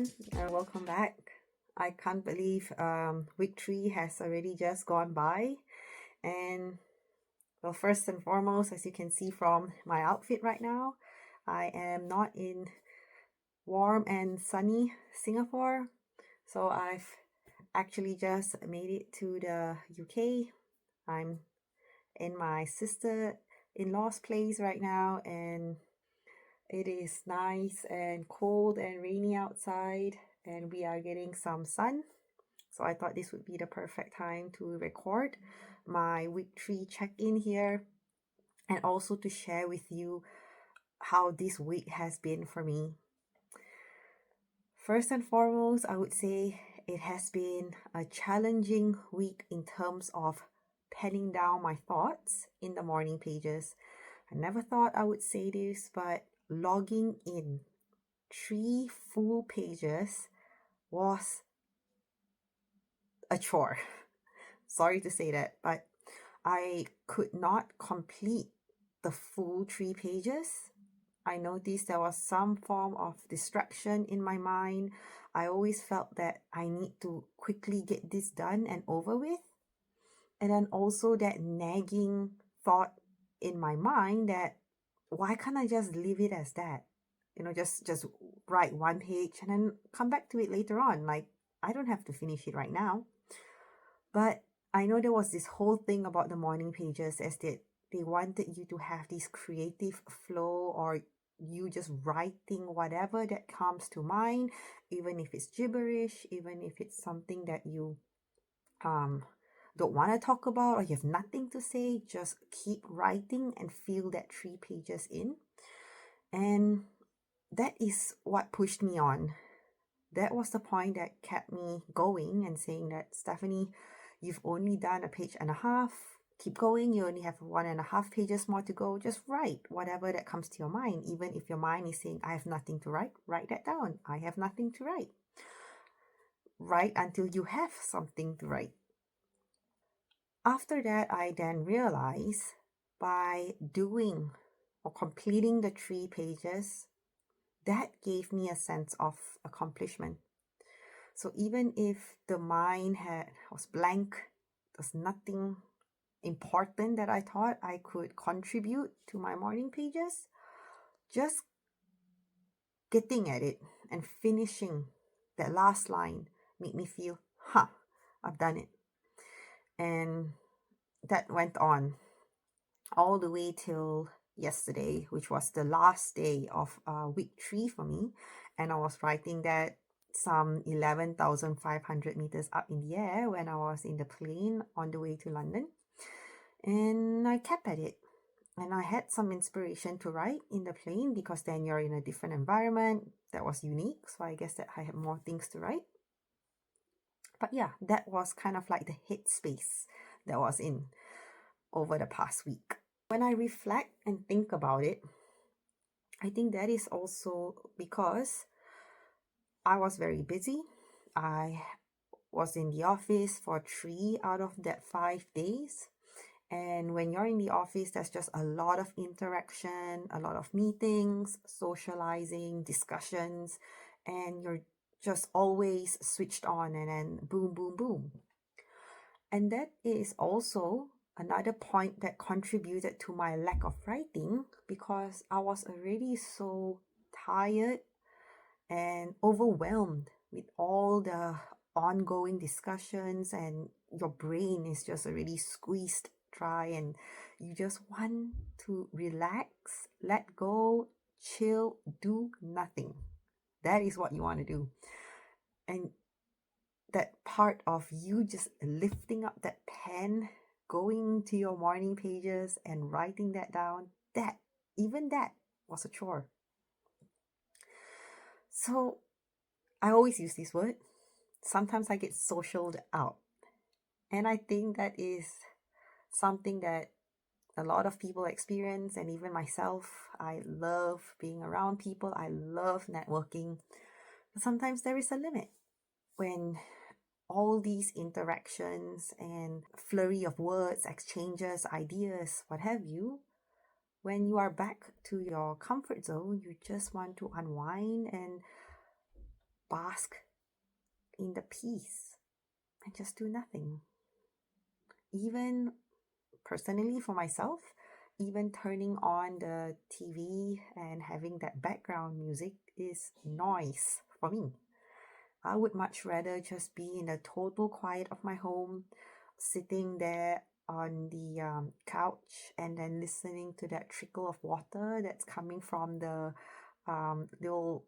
everyone, and welcome back. I can't believe week 3 has already just gone by. And well, first and foremost, as you can see from my outfit right now, I am not in warm and sunny Singapore. So I've actually just made it to the UK. I'm in my sister in law's place right now, and it is nice and cold and rainy outside, and we are getting some sun. So I thought this would be the perfect time to record my week 3 check in here and also to share with you how this week has been for me. First and foremost, I would say it has been a challenging week in terms of penning down my thoughts in the morning pages. I never thought I would say this, but logging in 3 full pages was a chore. Sorry to say that, but I could not complete the full 3 pages. I noticed there was some form of distraction in my mind. I always felt that I need to quickly get this done and over with. And then also that nagging thought in my mind that why can't I just leave it as that? Just write 1 page and then come back to it later on. Like, I don't have to finish it right now. But I know there was this whole thing about the morning pages as they wanted you to have this creative flow, or you just writing whatever that comes to mind, even if it's gibberish, even if it's something that you um don't want to talk about or you have nothing to say, just keep writing and fill that 3 pages in. And that is what pushed me on. That was the point that kept me going and saying that, Stephanie, you've only done a page and a half. Keep going. You only have 1.5 pages more to go. Just write whatever that comes to your mind. Even if your mind is saying, I have nothing to write, write that down. I have nothing to write. Write until you have something to write. After that, I then realized by doing or completing the 3 pages, that gave me a sense of accomplishment. So even if the mind was blank, there's nothing important that I thought I could contribute to my morning pages, just getting at it and finishing that last line made me feel, I've done it. And that went on all the way till yesterday, which was the last day of week 3 for me. And I was writing that some 11,500 meters up in the air when I was in the plane on the way to London. And I kept at it. And I had some inspiration to write in the plane because then you're in a different environment that was unique. So I guess that I had more things to write. But yeah, that was kind of like the headspace that I was in over the past week. When I reflect and think about it, I think that is also because I was very busy. I was in the office for 3 out of that 5 days. And when you're in the office, there's just a lot of interaction, a lot of meetings, socializing, discussions, and you're just always switched on, and then boom, boom, boom. And that is also another point that contributed to my lack of writing, because I was already so tired and overwhelmed with all the ongoing discussions, and your brain is just already squeezed dry and you just want to relax, let go, chill, do nothing. That is what you want to do. And that part of you just lifting up that pen, going to your morning pages and writing that down, even that was a chore. So I always use this word. Sometimes I get socialed out. And I think that is something that a lot of people experience, and even myself. I love being around people. I love networking. But sometimes there is a limit when all these interactions and flurry of words, exchanges, ideas, what have you, when you are back to your comfort zone, you just want to unwind and bask in the peace and just do nothing. Even personally for myself, even turning on the TV and having that background music is noise for me. I would much rather just be in the total quiet of my home, sitting there on the couch and then listening to that trickle of water that's coming from the little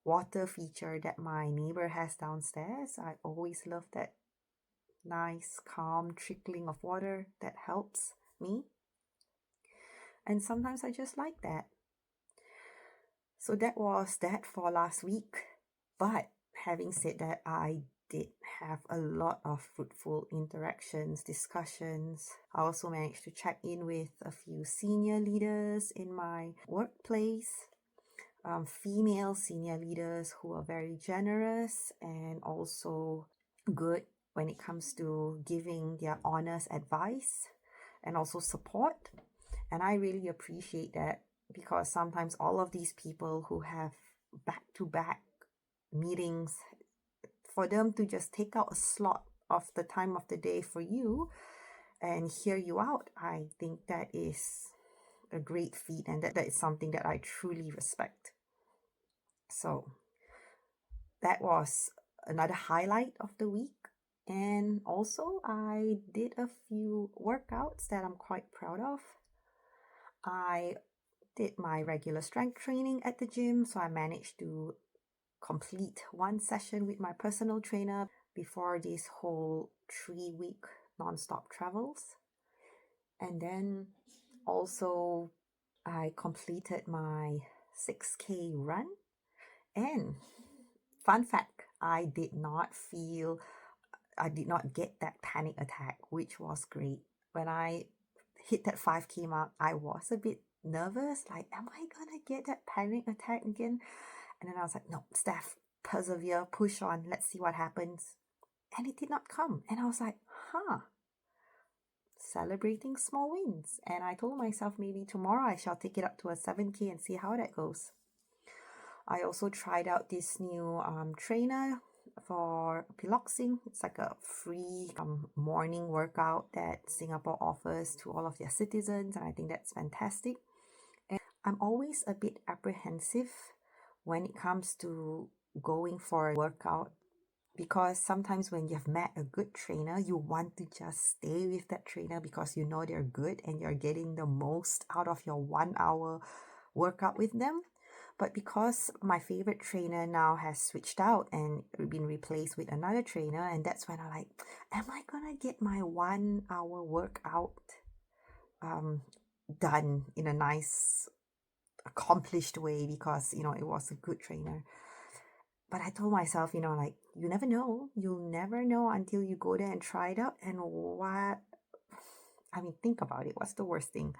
water feature that my neighbor has downstairs. I always love that nice, calm trickling of water that helps me. And sometimes I just like that. So that was that for last week. But having said that, I did have a lot of fruitful interactions, discussions. I also managed to check in with a few senior leaders in my workplace, female senior leaders who are very generous and also good when it comes to giving their honest advice and also support. And I really appreciate that because sometimes all of these people who have back to back meetings, for them to just take out a slot of the time of the day for you and hear you out, I think that is a great feat, and that is something that I truly respect. So that was another highlight of the week. And also, I did a few workouts that I'm quite proud of. I did my regular strength training at the gym, so I managed to complete one session with my personal trainer before this whole 3-week non-stop travels. And then also I completed my 6K run. And fun fact, I did not get that panic attack, which was great. When I hit that 5K mark, I was a bit nervous, like, am I gonna get that panic attack again? And then I was like, no, Steph, persevere, push on, let's see what happens. And it did not come. And I was like, celebrating small wins. And I told myself maybe tomorrow I shall take it up to a 7K and see how that goes. I also tried out this new trainer for piloxing. It's like a free morning workout that Singapore offers to all of their citizens, and I think that's fantastic. And I'm always a bit apprehensive when it comes to going for a workout, because sometimes when you've met a good trainer, you want to just stay with that trainer because you know they're good and you're getting the most out of your 1 hour workout with them. But because my favorite trainer now has switched out and been replaced with another trainer, and that's when I'm like, am I gonna get my 1 hour workout done in a nice, accomplished way because, it was a good trainer. But I told myself, like, you never know. You'll never know until you go there and try it out. And think about it. What's the worst thing?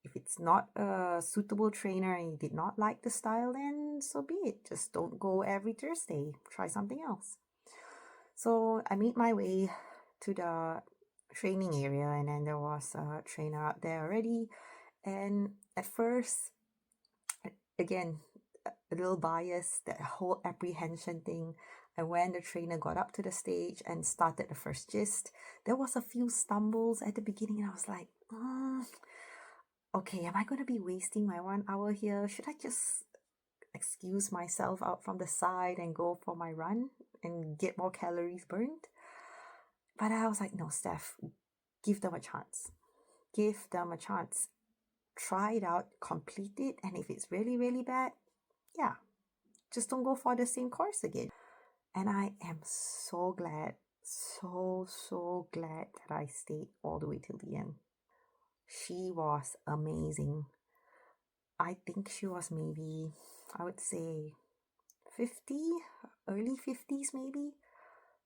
If it's not a suitable trainer and you did not like the style, then so be it. Just don't go every Thursday. Try something else. So I made my way to the training area, and then there was a trainer out there already. And at first, again, a little biased, that whole apprehension thing. And when the trainer got up to the stage and started the first gist, there was a few stumbles at the beginning, and I was like, okay, am I going to be wasting my 1 hour here? Should I just excuse myself out from the side and go for my run and get more calories burned? But I was like, no, Steph, give them a chance. Give them a chance. Try it out, complete it, and if it's really, really bad, yeah, just don't go for the same course again. And I am so glad, so glad that I stayed all the way till the end. She was amazing. I think she was maybe, I would say 50, early 50s maybe.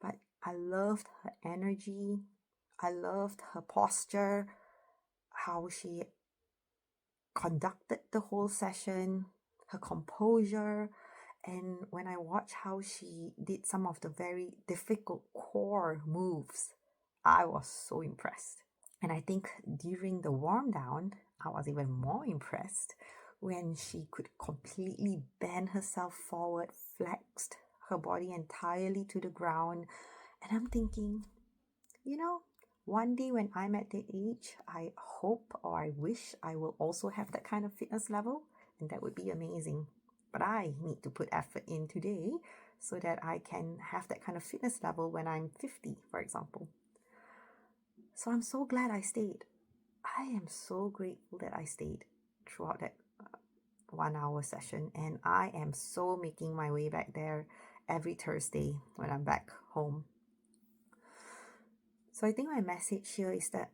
But I loved her energy. I loved her posture, how she conducted the whole session, her composure. And when I watched how she did some of the very difficult core moves, I was so impressed. And I think during the warm down, I was even more impressed when she could completely bend herself forward, flexed her body entirely to the ground. And I'm thinking, you know, one day when I'm at that age, I hope or I wish I will also have that kind of fitness level, and that would be amazing. But I need to put effort in today so that I can have that kind of fitness level when I'm 50, for example. So I'm so glad I stayed. I am so grateful that I stayed throughout that 1 hour session, and I am so making my way back there every Thursday when I'm back home. So I think my message here is that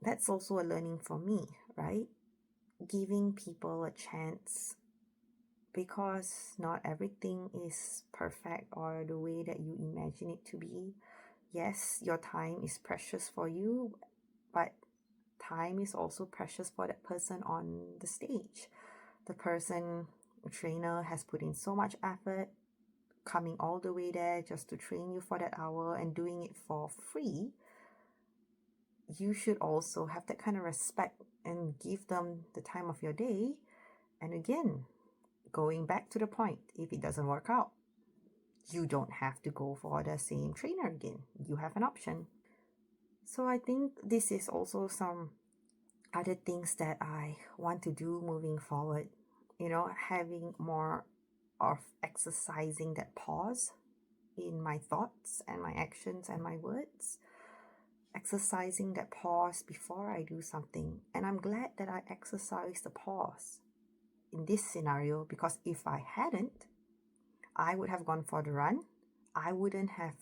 that's also a learning for me, right? Giving people a chance, because not everything is perfect or the way that you imagine it to be. Yes, your time is precious for you, but time is also precious for that person on the stage. The person, trainer, has put in so much effort coming all the way there just to train you for that hour and doing it for free. You should also have that kind of respect and give them the time of your day. And again, going back to the point, if it doesn't work out, you don't have to go for the same trainer again. You have an option. So I think this is also some other things that I want to do moving forward. Having more of exercising that pause in my thoughts and my actions and my words. Exercising that pause before I do something. And I'm glad that I exercised the pause in this scenario, because if I hadn't, I would have gone for the run. I wouldn't have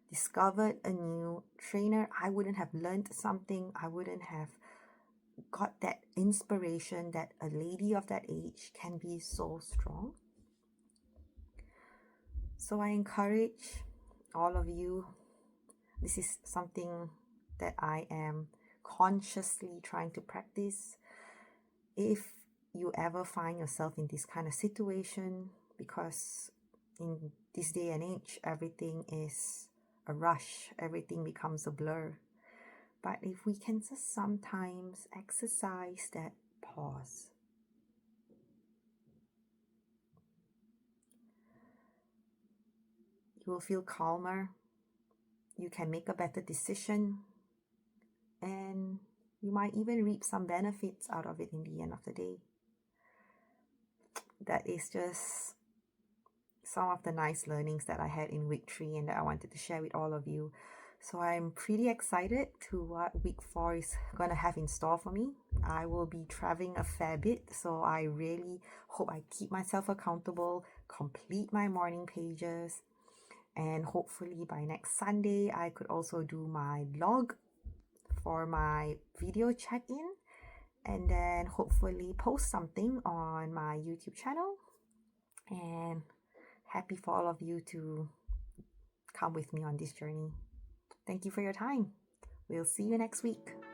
discovered a new trainer. I wouldn't have learned something. I wouldn't have got that inspiration that a lady of that age can be so strong. So I encourage all of you. This is something that I am consciously trying to practice. If you ever find yourself in this kind of situation, because in this day and age, everything is a rush, everything becomes a blur. But if we can just sometimes exercise that pause, you will feel calmer, you can make a better decision, and you might even reap some benefits out of it in the end of the day. That is just some of the nice learnings that I had in week 3 and that I wanted to share with all of you. So I'm pretty excited to what week 4 is going to have in store for me. I will be traveling a fair bit, so I really hope I keep myself accountable, complete my morning pages, and hopefully by next Sunday I could also do my vlog for my video check-in, and then hopefully post something on my YouTube channel. And happy for all of you to come with me on this journey. Thank you for your time. We'll see you next week.